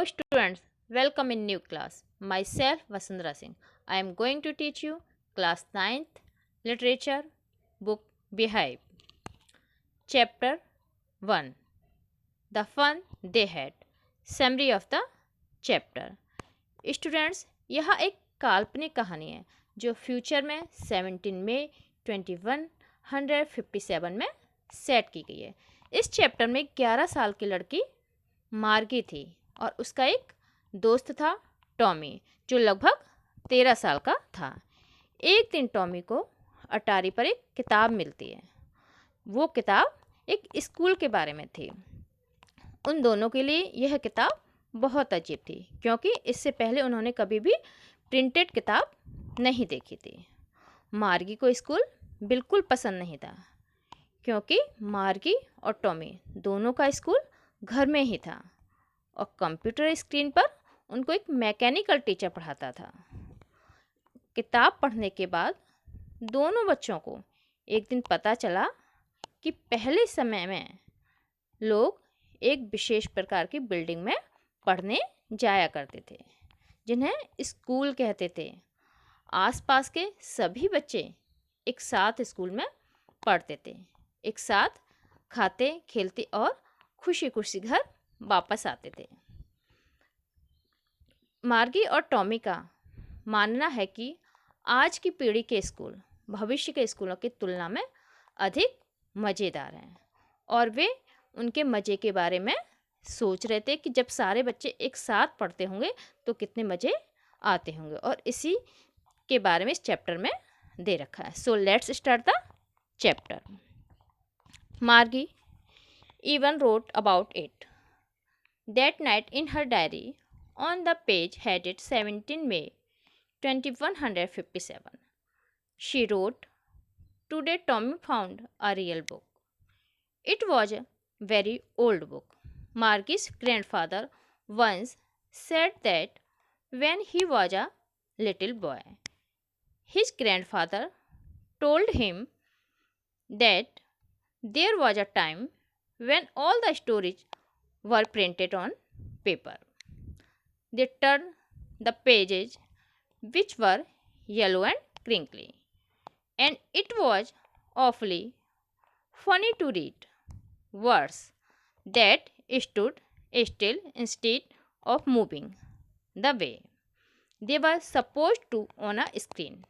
students, welcome in new class. Myself Vasundhara Singh. I am going to teach you class 9th literature book Beehive. Chapter 1. The fun they had. Summary of the chapter. Students, यह एक काल्पनिक कहानी है जो future में 17 मई 2157 में set की गई है। इस चैप्टर में 11 साल की लड़की मार्गी थी और उसका एक दोस्त था टॉमी जो लगभग 13 साल का था। एक दिन टॉमी को अटारी पर एक किताब मिलती है। वो किताब एक स्कूल के बारे में थी। उन दोनों के लिए यह किताब बहुत अजीब थी क्योंकि इससे पहले उन्होंने कभी भी प्रिंटेड किताब नहीं देखी थी। मार्गी को स्कूल बिल्कुल पसंद नहीं था क्योंकि मार्गी और टॉमी दोनों का स्कूल घर में ही था और कंप्यूटर स्क्रीन पर उनको एक मैकेनिकल टीचर पढ़ाता था। किताब पढ़ने के बाद दोनों बच्चों को एक दिन पता चला कि पहले समय में लोग एक विशेष प्रकार की बिल्डिंग में पढ़ने जाया करते थे जिन्हें स्कूल कहते थे। आसपास के सभी बच्चे एक साथ स्कूल में पढ़ते थे, एक साथ खाते खेलते और खुशी खुशी घर वापस आते थे। मार्गी और टॉमी का मानना है कि आज की पीढ़ी के स्कूल भविष्य के स्कूलों की तुलना में अधिक मज़ेदार हैं और वे उनके मज़े के बारे में सोच रहे थे कि जब सारे बच्चे एक साथ पढ़ते होंगे तो कितने मज़े आते होंगे, और इसी के बारे में इस चैप्टर में दे रखा है। So let's start the chapter. मार्गी even wrote about it. That night in her diary, on the page headed 17 May 2157, she wrote, "Today Tommy found a real book. It was a very old book. Margie's grandfather once said that when he was a little boy, his grandfather told him that there was a time when all the stories were printed on paper. They turned the pages, which were yellow and crinkly, and it was awfully funny to read words that stood still instead of moving the way they were supposed to on a screen.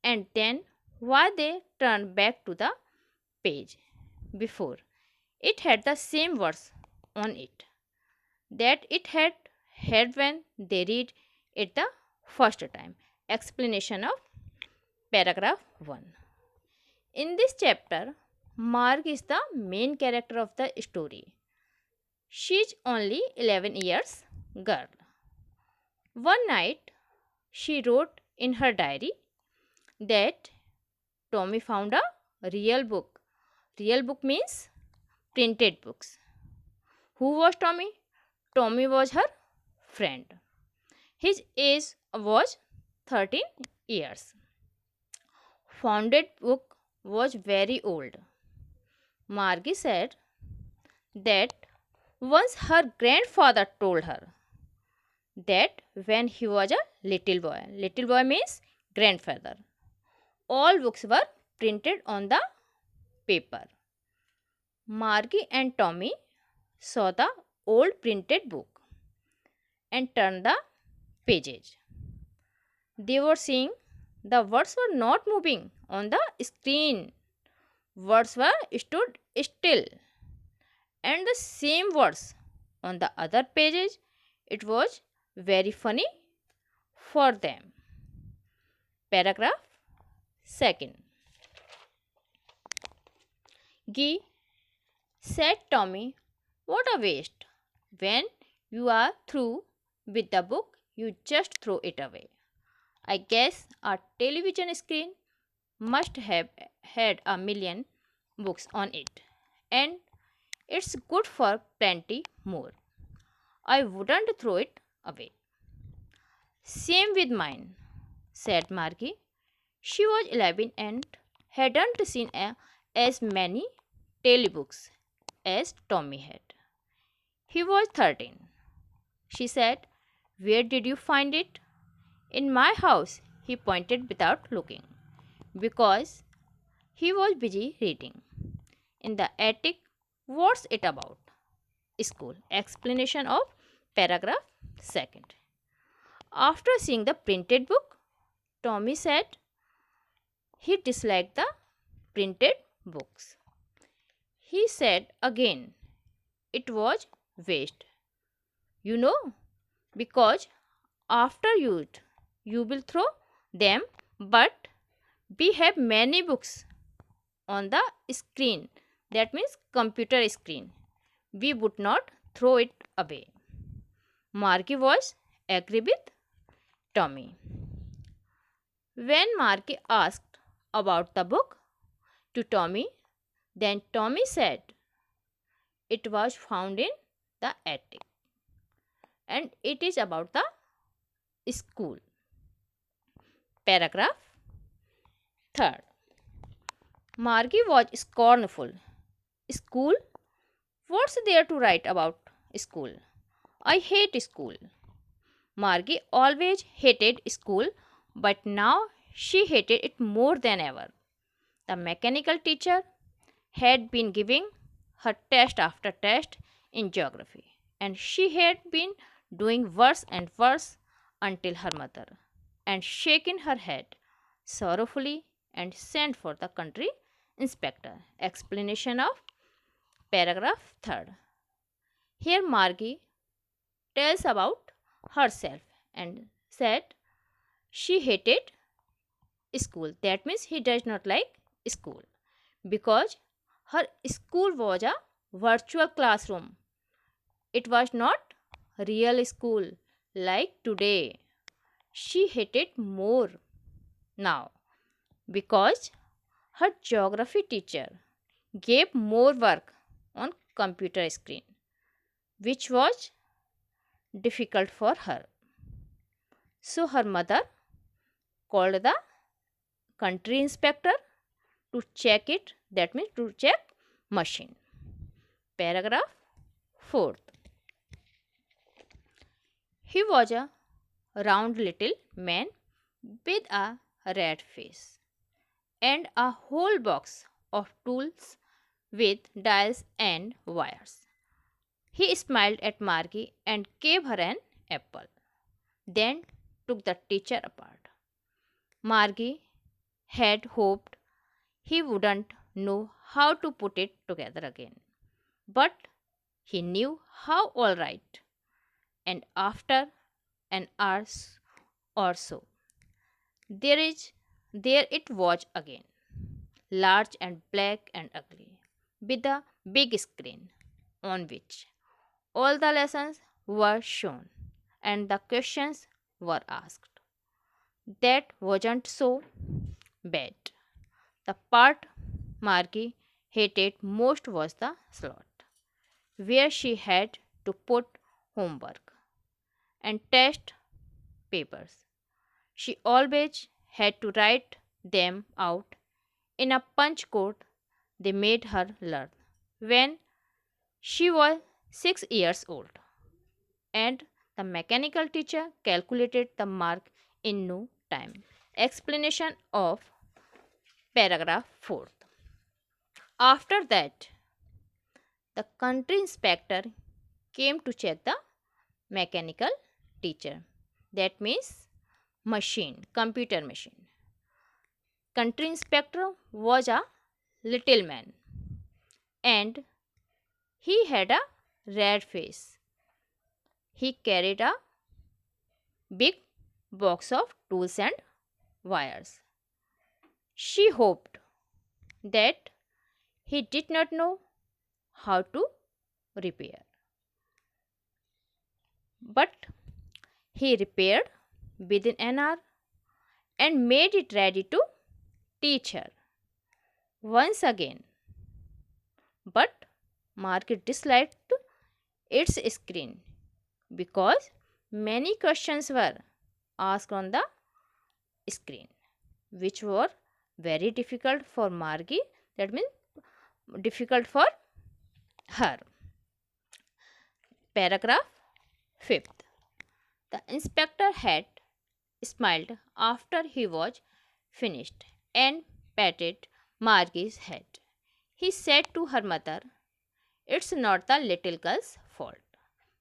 And then why they turned back to the page before it had the same words on it that it had when they read it the first time." Explanation of paragraph 1. In this chapter, Marg is the main character of the story. She is only 11 years girl. One night, she wrote in her diary that Tommy found a real book. Real book means printed books. Who was Tommy? Tommy was her friend. His age was 13 years. Founded book was very old. Margie said that once her grandfather told her that when he was a little boy means grandfather, all books were printed on the paper. Margie and Tommy saw the old printed book and turned the pages. They were seeing the words were not moving on the screen. Words were stood still, and the same words on the other pages. It was very funny for them. Paragraph 2. Guy said Tommy, "What a waste. When you are through with the book, you just throw it away. I guess a television screen must have had a million books on it, and it's good for plenty more. I wouldn't throw it away." "Same with mine," said Margie. She was 11 and hadn't seen as many telebooks as Tommy had. He was 13. She said, "Where did you find it?" "In my house," he pointed without looking, because he was busy reading. "In the attic, what's it about?" "School." Explanation of paragraph second. After seeing the printed book, Tommy said he disliked the printed books. He said again it was waste. You know, because after you will throw them, but we have many books on the screen, that means computer screen. We would not throw it away. Marky was agree with Tommy. When Marky asked about the book to Tommy, then Tommy said it was found in the attic and it is about the school. Paragraph third. Margy was scornful. "School? What's there to write about school? I hate school." Margy always hated school, but now she hated it more than ever. The mechanical teacher had been giving her test after test in geography, and she had been doing worse and worse until her mother and shaking her head sorrowfully and sent for the country inspector. Explanation of paragraph 3rd. Here Margie tells about herself and said she hated school. That means he does not like school because her school was a virtual classroom. It was not real school like today. She hated more now because her geography teacher gave more work on computer screen, which was difficult for her. So her mother called the country inspector to check it, that means to check machine. Paragraph 4th. He was a round little man with a red face and a whole box of tools with dials and wires. He smiled at Margie and gave her an apple, then took the teacher apart. Margie had hoped he wouldn't know how to put it together again, but he knew how all right, and after an hour or so, there is there it was again, large and black and ugly, with a big screen on which all the lessons were shown and the questions were asked. That wasn't so bad. The part Margie hated most was the slot, where she had to put homework and test papers. She always had to write them out in a punch code they made her learn when she was 6 years old, and the mechanical teacher calculated the mark in no time. Explanation of paragraph 4th. After that, the country inspector came to check the mechanical teacher. That means machine, computer machine. Country inspector was a little man and he had a red face. He carried a big box of tools and wires. She hoped that he did not know how to repair, but he repaired within an hour and made it ready to teach her once again. But Margaret disliked its screen because many questions were asked on the screen, which were very difficult for Margie, that means difficult for her. Paragraph 5th. The inspector had smiled after he was finished and patted Margie's head. He said to her mother, "It's not the little girl's fault.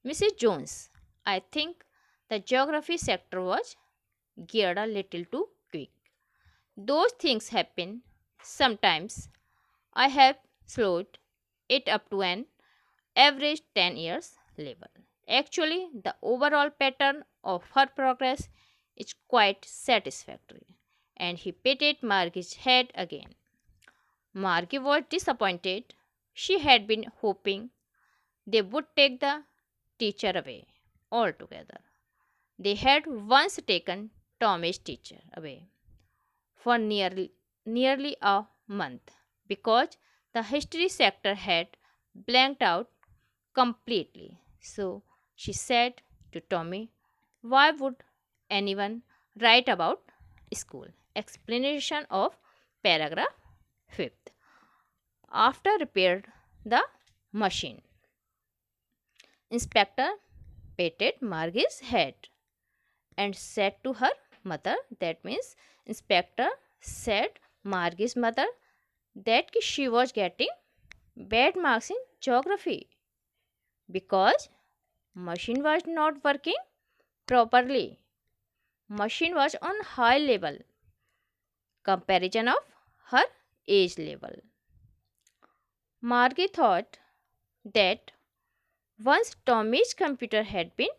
Mrs. Jones, I think the geography sector was geared a little too quick. Those things happen sometimes. I have slowed it up to an average 10 years level. Actually, the overall pattern of her progress is quite satisfactory." And he patted Margie's head again. Margie was disappointed. She had been hoping they would take the teacher away altogether. They had once taken Tommy's teacher away for nearly a month because the history sector had blanked out completely. So she said to Tommy, "Why would anyone write about school?" Explanation of paragraph 5th. After repaired the machine, Inspector patted Margie's head and said to her mother, that means Inspector said Margie's mother, that she was getting bad marks in geography because machine was not working properly. Machine was on high level comparison of her age level. Margie thought that once Tommy's computer had been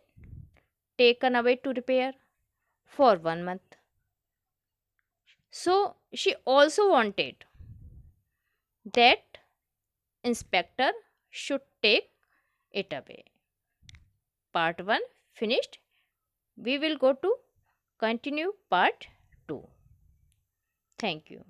taken away to repair for 1 month, so she also wanted that inspector should take it away. Part 1 finished. We will go to continue part 2. Thank you.